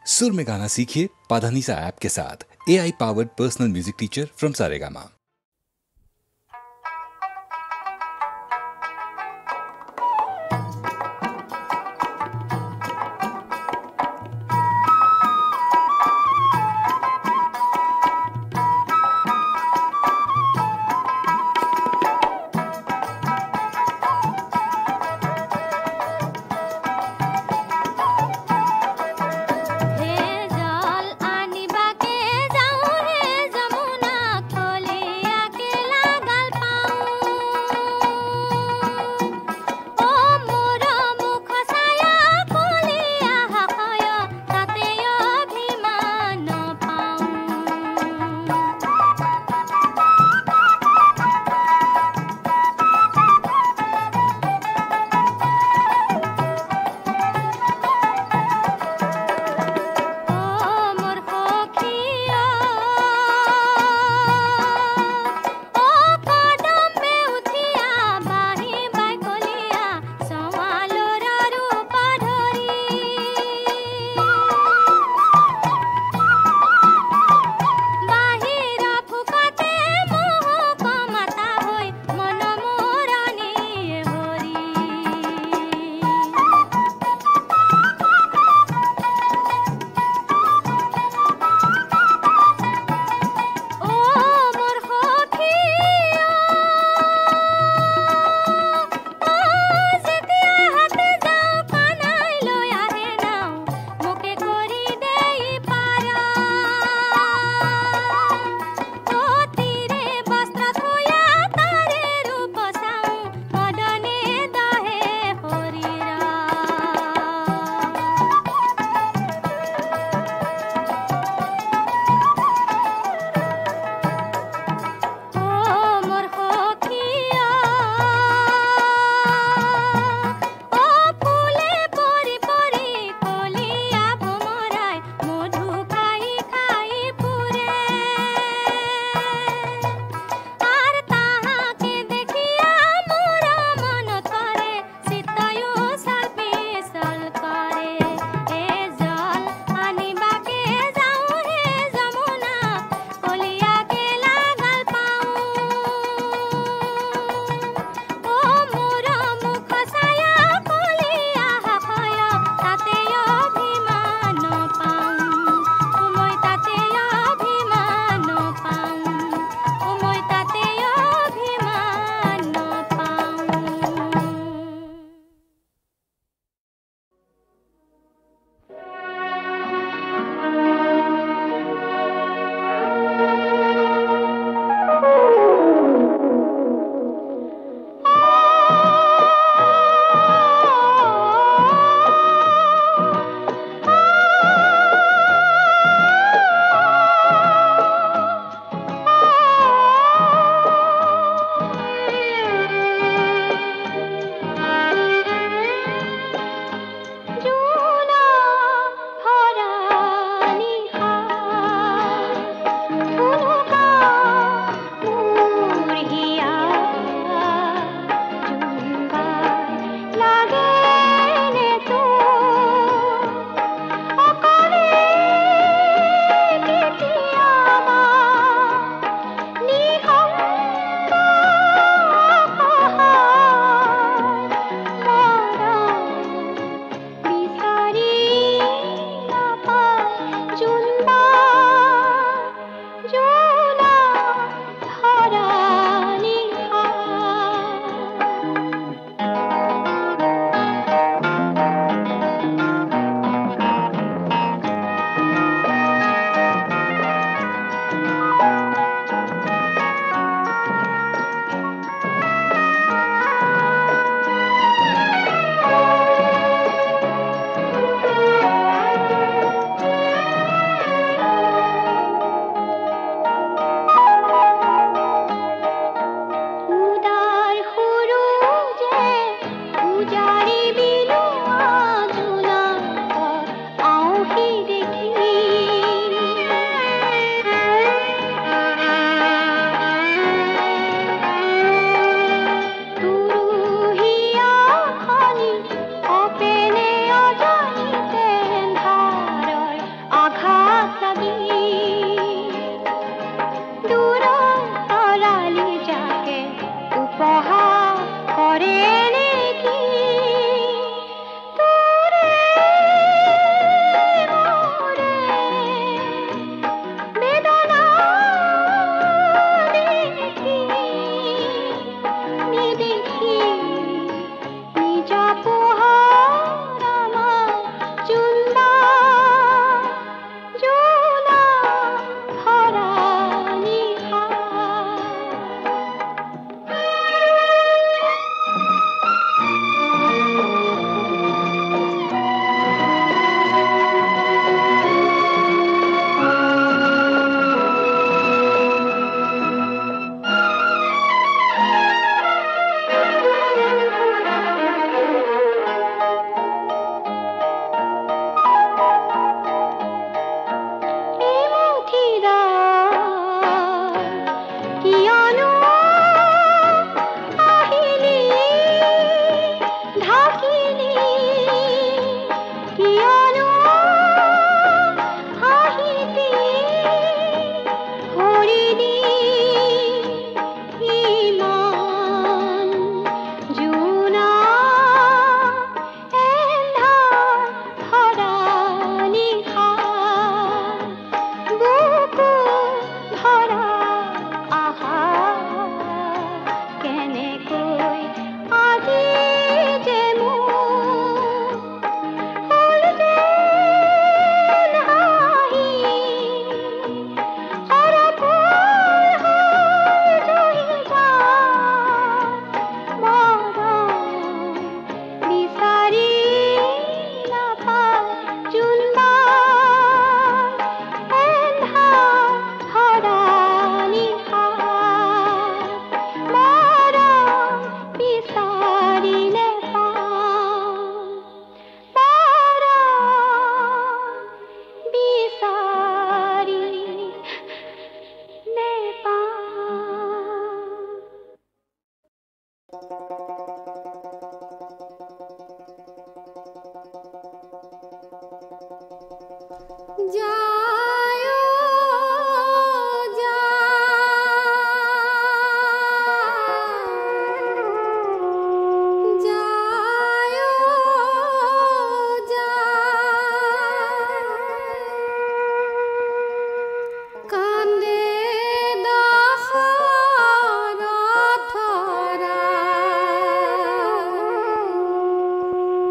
सुर में गाना सीखिए पाधानीसा ऐप के साथ। AI powered personal music teacher from Saregama. हे जल आनी बाके जाऊं हे जमुना खोले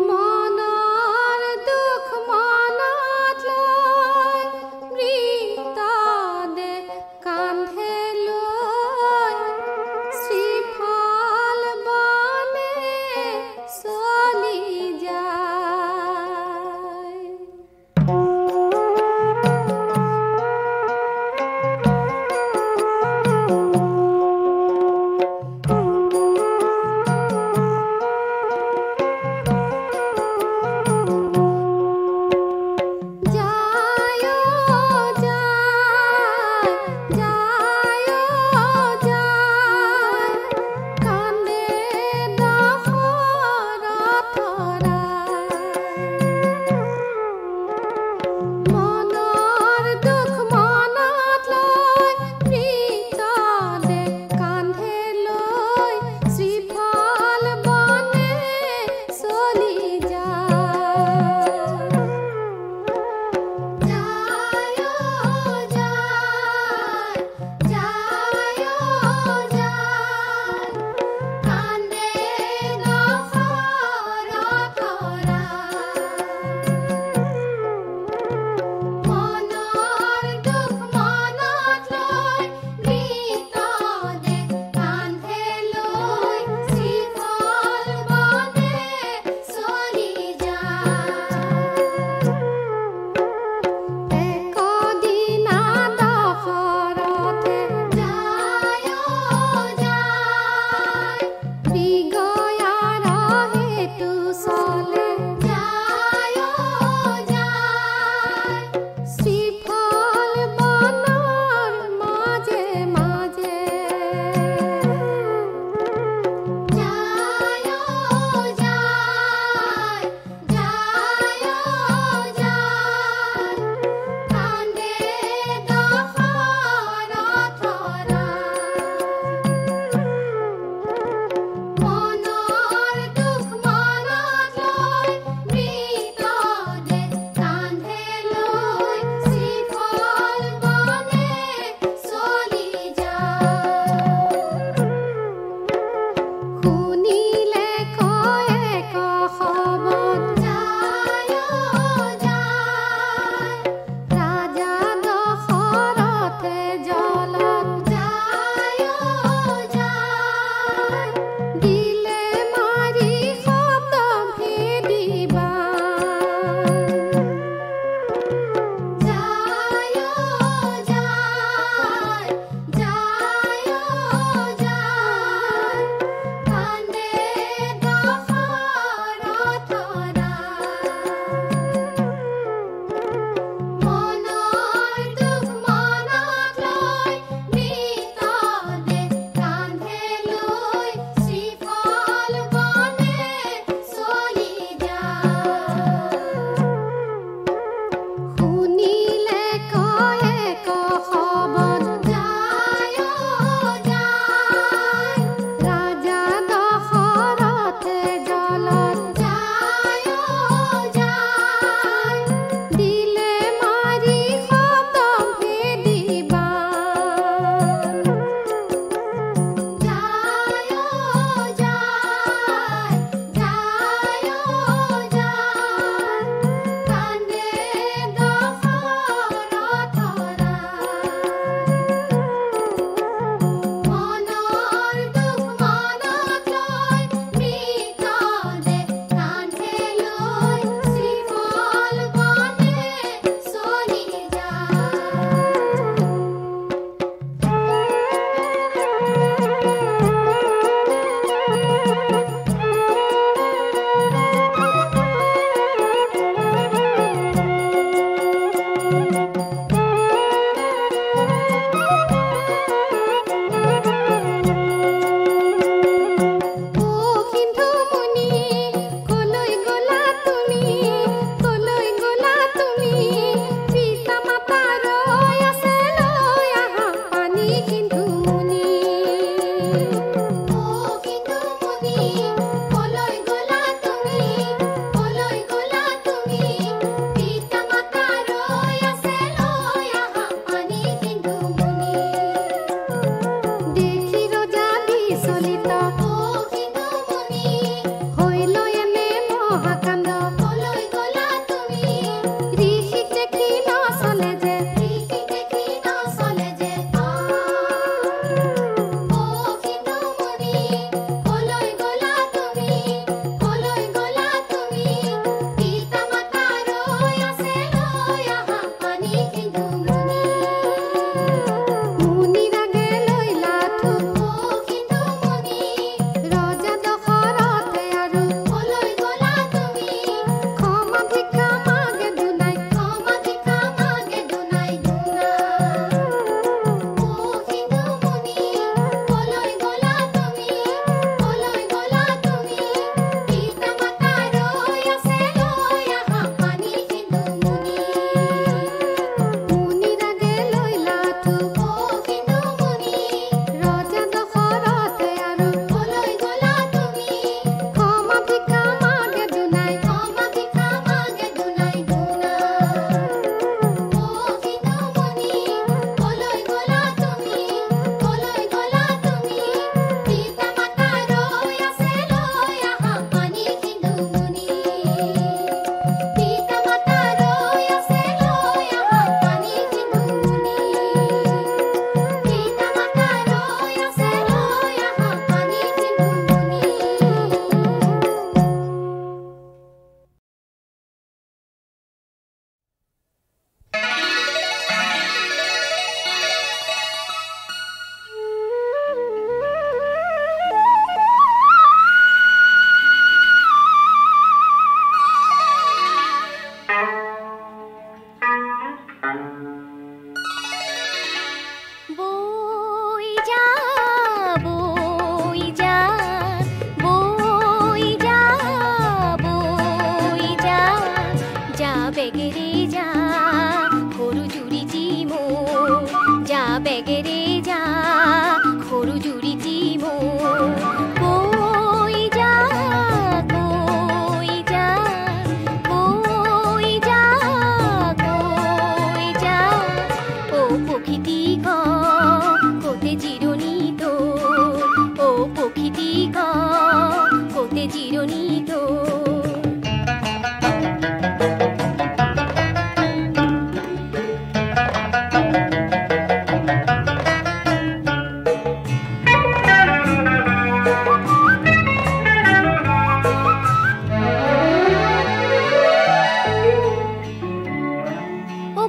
মনৰ দুখ মনত লৈ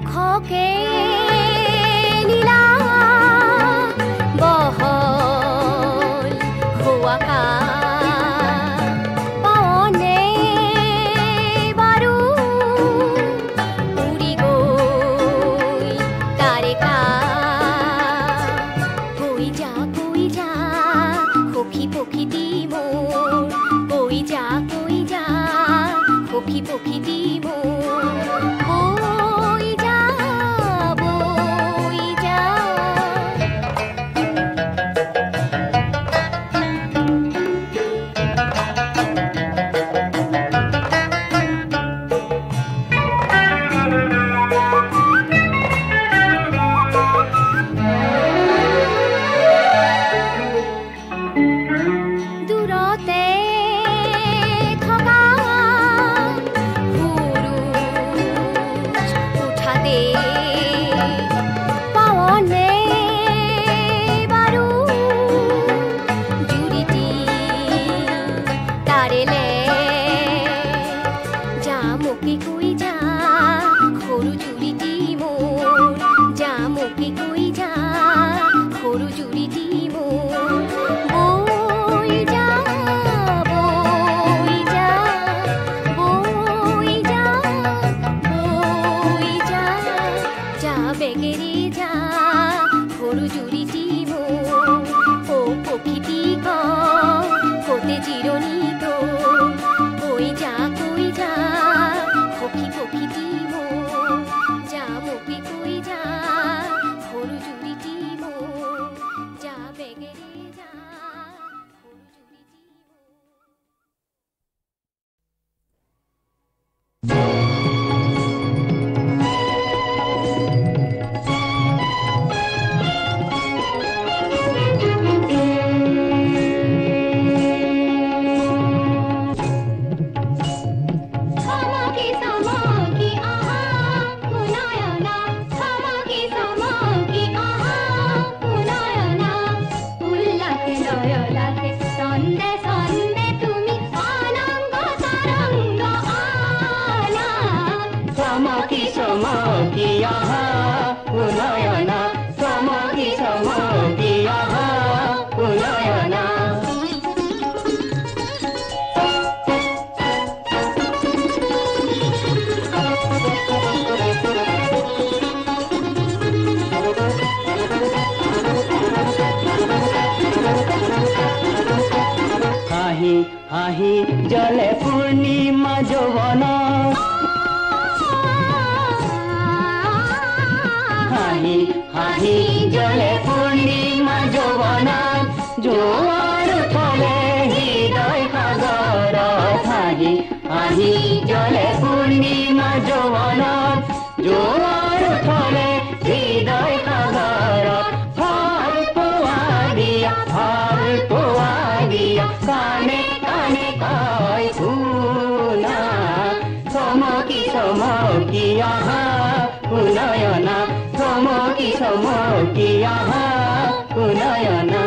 মুখকে নীলা বহল হোৱাকা পাৱনে বাৰু উৰি গৈ তাৰকা কৈ যা সখী প্ৰকৃতি মোৰ কৈ যা সখী প্ৰকৃতি মোৰ বৈ যা দূৰতে থকা উঠাতে পাৱনে বাৰু জুৰিটি তাৰেলে জামুকি কৈ যা সৰু জুৰিটি মোৰ জামুকি কৈ যা সৰু জুৰিটি মোৰ বৈ যা বেগেৰে যা সৰু জুৰিটি মোৰ ও প্ৰকৃতি কতে জিৰণি কৈ যা সখী প্ৰকৃতি মোৰ জামুকি কৈ যা সৰু জুৰিটি মোৰ যা বেগেৰে যা সৰু জুৰিটি হাঁহি জলে পূৰ্ণিমা যৌৱন হাঁহি জলে পূৰ্ণিমা যৌৱন জোৱাৰ উঠলে হৃদয় সাগৰত হাঁহি জলে পূৰ্ণিমা যৌৱন জোৱাৰ উঠলে হৃদয় সাগৰত ভাল পোৱা দিয়া কানে কানে কয় শুনা চমকি চমকি আহা শুনয়না চমকি চমকি আহা শুনয়না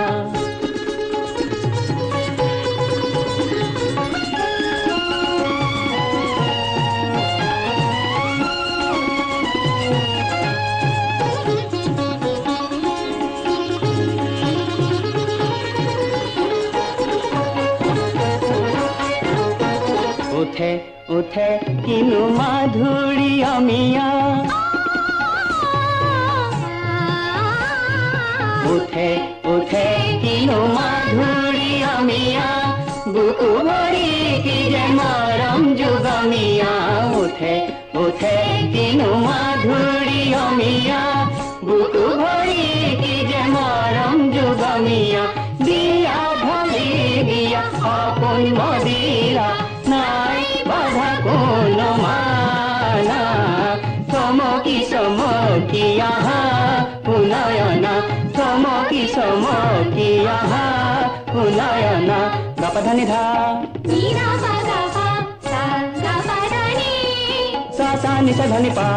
উঠে উঠে কিনো মাধুৰী অমিয়া উঠে উঠে কিনো মাধুৰী অমিয়া বুকু ভৰি কি যে মৰম যুগমিয়া উঠে উঠে কিনো মাধুৰী অমিয়া বুকু ভৰি কি যে মৰম যুগমিয়া দিয়া ভৰি দিয়া সপোন মদিৰা নাই বাধা কোনো মানা চমকি চমকি আহা শুনয়না চমকি চমকি আহা শুনয়না গপধনি ধা সা সা নি সা ধনি পা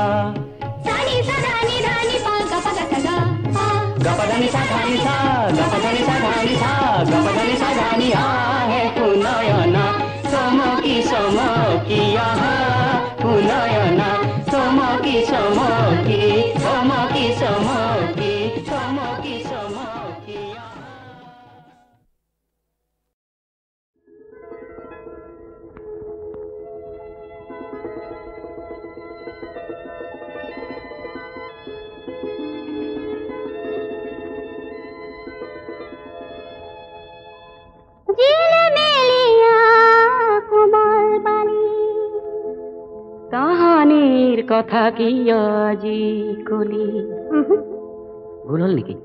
গপধনি সা ধনি সা গপধনি সা ধনি সা গপধনি সা ধনি আহে শুনয়না চমকি চমকি আহা শুনয়না চমকি চমকি চমকি চমকি চমকি চমকি চমকি কাহানির কথা কি আজি কলি ভুল হল নেকি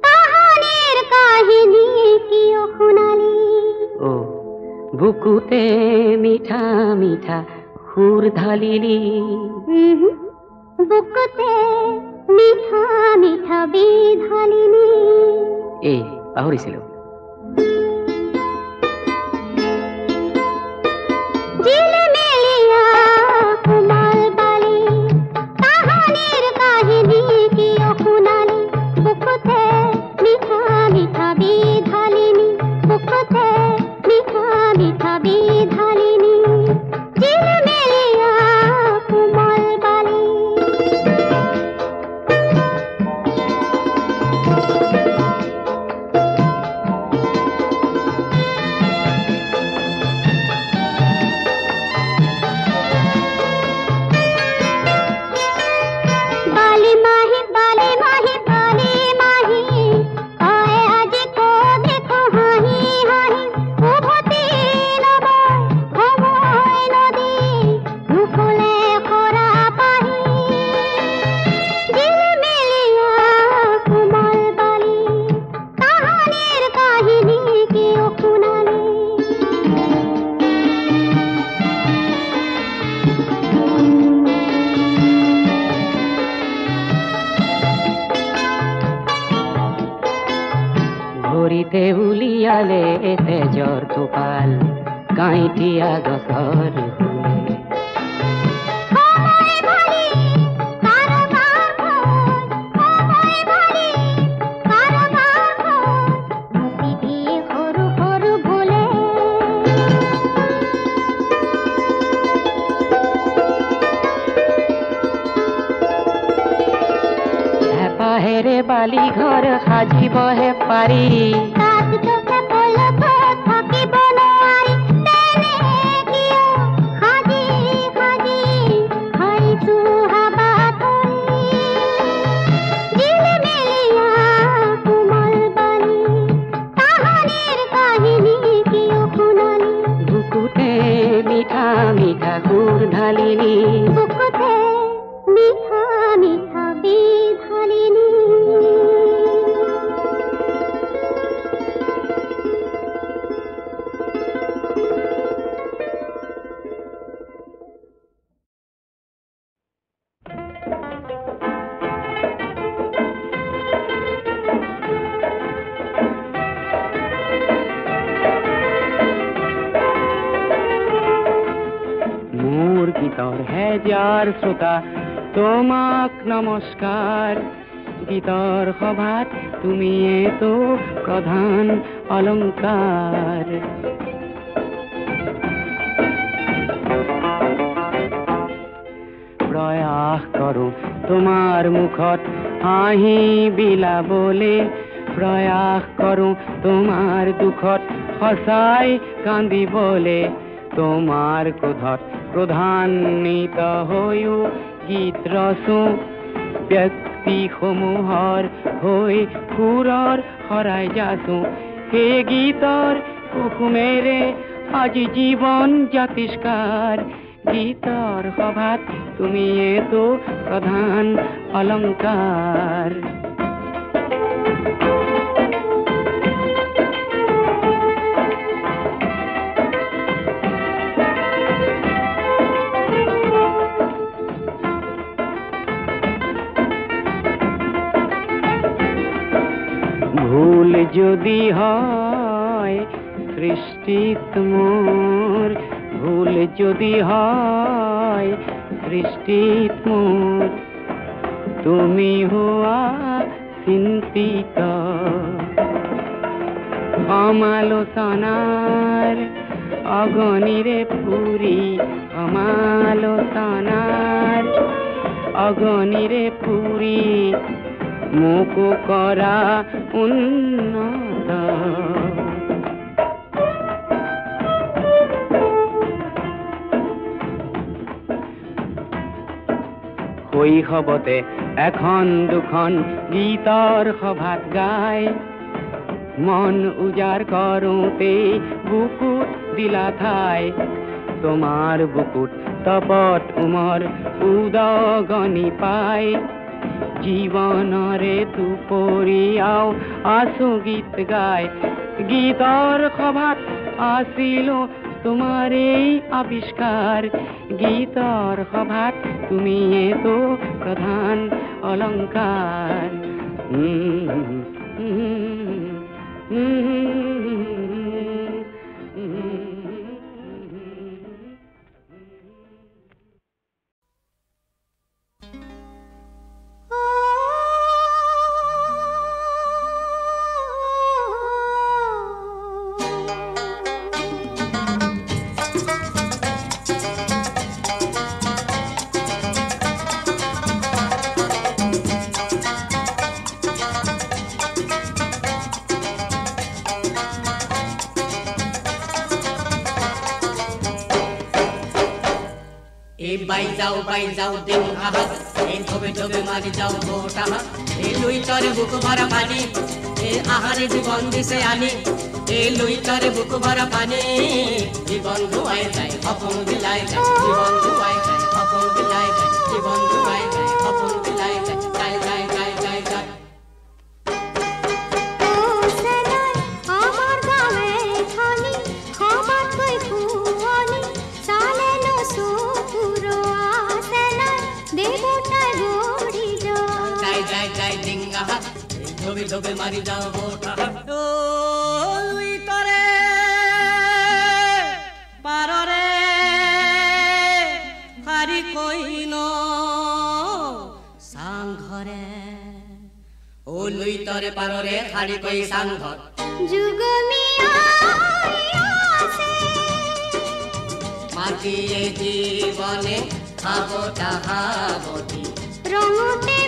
কাহানির কাহিনী কিয় শুনালি ও বুকুতে মিঠা মিঠা সুর ঢালিলি বুকুতে মিঠা মিঠা বিধালিনি এই পাহৰিছিলো ভৰিতে উলিয়ালে তেজৰ টোপাল কাঁইটীয়া গছৰ হেপাহেৰে বালি ঘৰ সাজিবহে পাৰি বুকুতে মিঠা মিঠা সুৰ ঢালিনি বুকুতে মিঠা মিঠা বিধালিনি মোৰ গীতৰ হেজাৰ শ্ৰোতা তোমাক নমস্কাৰ গীতৰ সভাত তুমিয়েতো প্ৰধান অলংকাৰ প্ৰয়াস কৰোঁ তোমাৰ মুখত হাঁহি বিলাবলে প্ৰয়াস কৰোঁ তোমাৰ দুখত সঁচাই কান্দিবলে তোমাৰ ক্ৰোধত ক্ৰোধান্বিত হৈও গীত ৰচো ব্যক্তিসমূহৰ হৈ সুৰৰ শৰাই যাচো সেই গীতৰ কুসুমেৰে আজি জীৱন জাতিষ্কাৰ গীতৰ সভাত তুমিয়েতো প্ৰধান অলংকাৰ ভুল যদি হয় সৃষ্টিত মোৰ ভুল যদি হয় সৃষ্টিত মোৰ তুমি হোৱা চিন্তিত সমালোচনাৰ অগণিৰে পুৰি সমালোচনাৰ অগণিৰে পুৰি মোকো কৰা উন্নত শৈশৱতে এখন দুখন গীতৰ সভাত গাই মন উজাৰ কৰোঁতে বুকুত দিলা ঠাই তোমাৰ বুকুত তপত উমৰ উদগনি পাই জীৱনৰে দুপৰীয়াও আছো গীত গাই গীতৰ সভাত আছিলো তোমাৰেই আবিষ্কাৰ গীতৰ সভাত তুমিয়েতো প্ৰধান অলংকাৰ বাই যাও দিন আহাত এই ধবে ধবে মারি যাও গোটা এই লুইটারে বুক ভরা পানি এই আহারে জীবন দিছে আনি এই লুইটারে বুক ভরা পানি জীবন ধুয়াই যায় অপন বিলায় যায় জীবন ধুয়াই যায় অপন বিলায় যায় জীবন ধুয়াই যায় অপন বিলায় যায় যায় যায় যায় যায় যায় ধবে ধবে মারি যাও গোটা ওই তরে পাররে হারি কইন সাংঘরে ও লুই তরে পাররে হারি কই সাংঘর যুগমিয়া মাটিয়ে জীবনে খাবো তাহাবতী রঙতে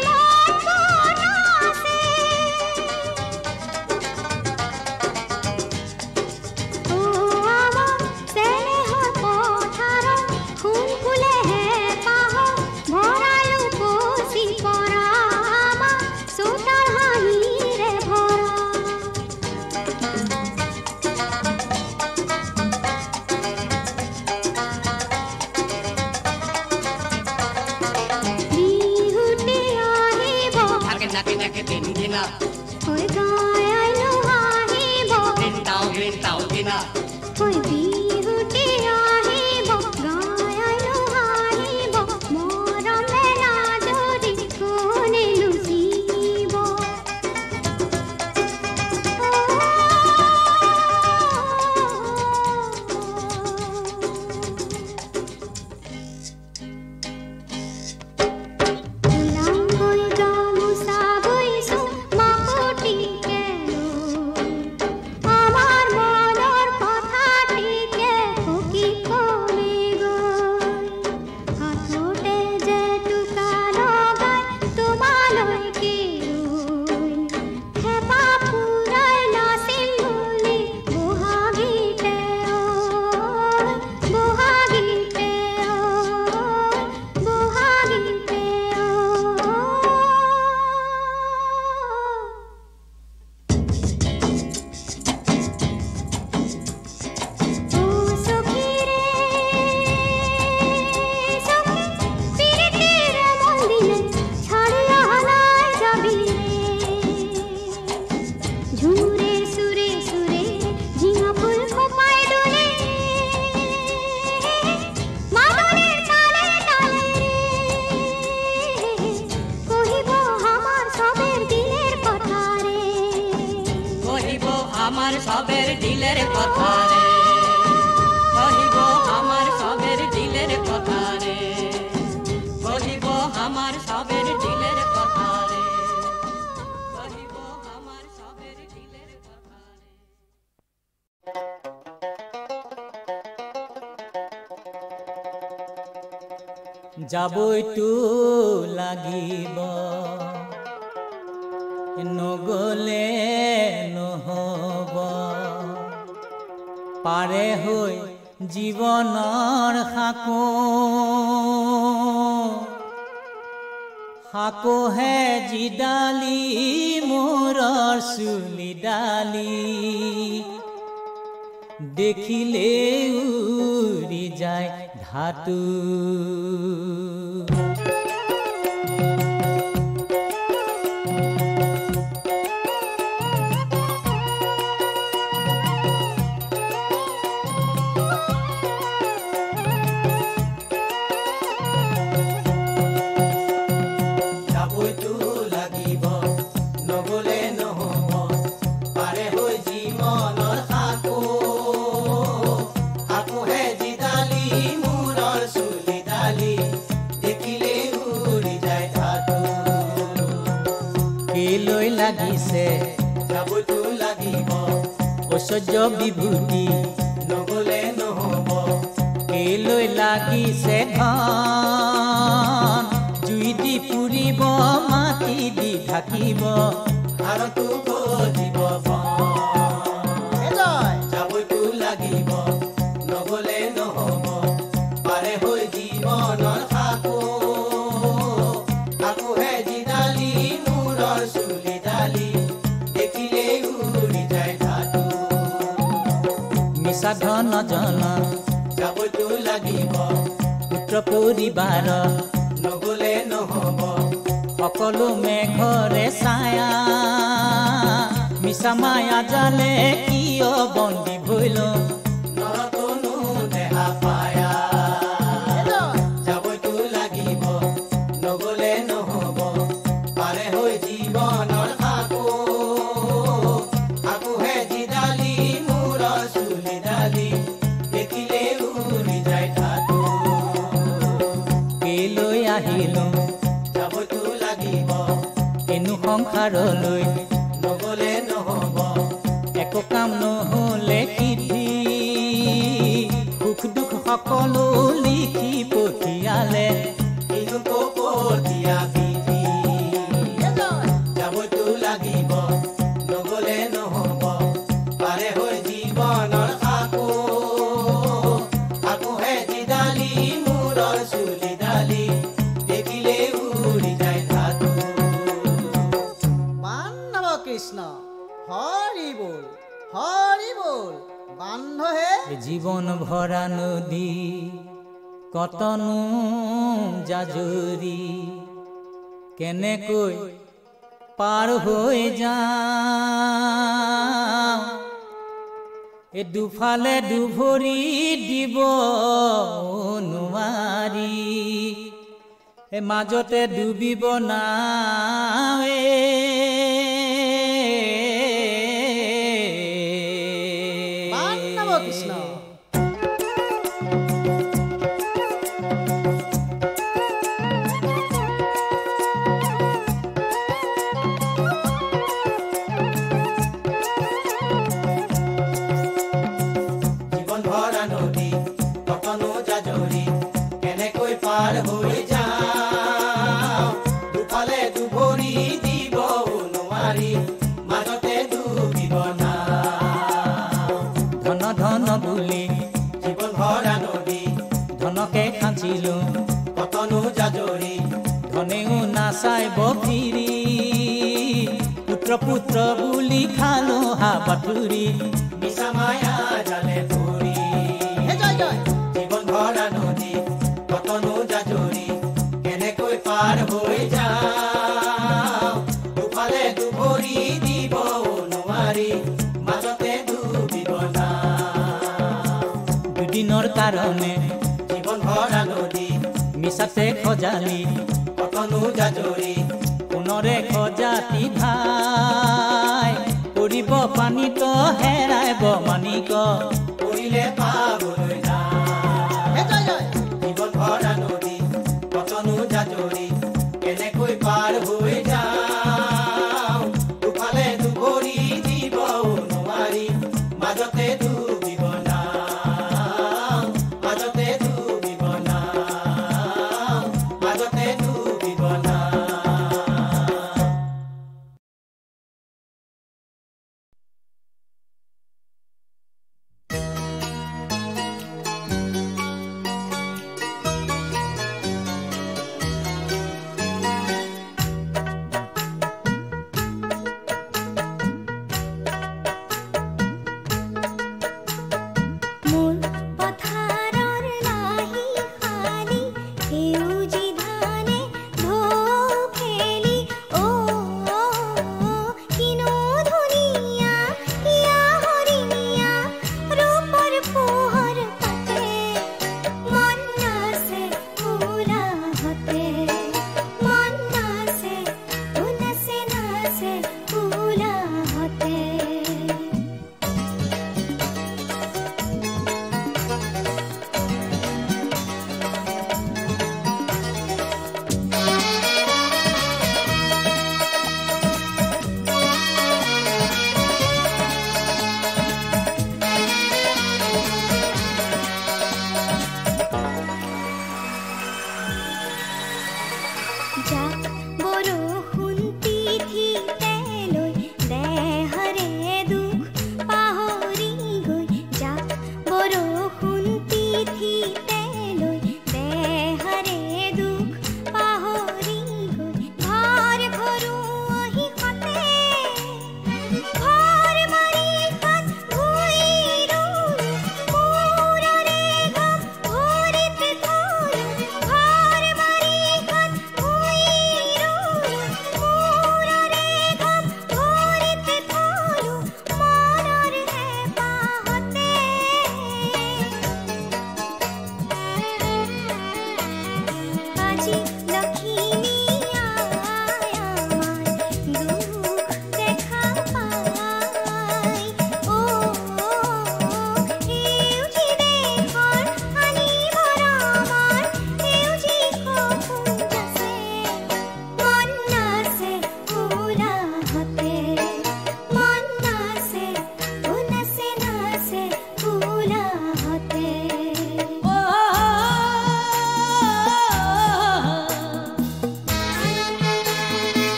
যাবইতো লাগিব নগলে নহব পাৰে হৈ জীৱনৰ সাকোহে জিডালি মোৰৰ চুলি ডালি দেখিলে উৰি যায় ধাতু লাগিছে যাবতো লাগিব ঐশ্বৰ্য বিভূতি নগলে নহব কেলৈ লাগিছে ধন জুই দি পুৰিব মাটি দি থাকিব আৰতো গজিব যাবতো লাগিব নগলে নহব পাৰে হৈ জীৱনৰ সাকো আকোহে জিডালি মূৰৰ চুলি দেখিলে উৰি যায় ধাতু মিছা ধন জন যাবতো লাগিব পুত্ৰ পৰিবাৰ নগলে নহব সকলো মেঘৰে ছায়া মিছা মায়া জালে কিয় বন্দী ভৈল নৰতনো দেহা পায়া যাবতো লাগিব নগলে নহব পাৰে হৈ জীৱনৰ যাবতো লাগিব এনো সংসাৰলৈ নগলে নহব একো কাম নহলে সিদ্ধি সুখ দুখ সকলো লিখি পঠিয়ালে পঠিয়া বিধি যাবতো লাগিব নগলে নহব পাৰে হৈ জীৱনৰ আকোহে জিডালি মূৰৰ চুলি ডালি কৃষ্ণ হৰি বল বান্ধহে জীৱন ভৰা নদী কতনো জাজৰি কেনেকৈ পাৰ হৈ যাওঁ এ দুফালে দুভৰি দিব নোৱাৰি এ মাজতে ডুবিব নাৱে কৃষ্ণ জীৱন ভৰা নদী কতনো জাজৰি কেনেকৈ পাৰ হৈ যাওঁ দুফালে দুভৰি দিব নোৱাৰি মাজতে ডুবিব না ধন বুলি জীৱন ভৰা নদী ধনকে খাঁচিলো কতনো জাজৰি ধনেও নাচাই বফিৰি পুত্ৰ বুলি খালো হাবাথুৰি মিছা মায়া জালে ফুৰি জীৱন ভৰা নদী কতনো জাজৰি কেনেকৈ পাৰ হৈ যাওঁ দুফালে দুভৰি দিব নোৱাৰি মাজতে ডুবিব না দুদিনৰ কাৰণে জীৱন ভৰা নদী মিছাতে খজালি কতনো জাজৰি পুনৰে খজাতি ধাই পৰিব পানীত হেৰাইব মানিক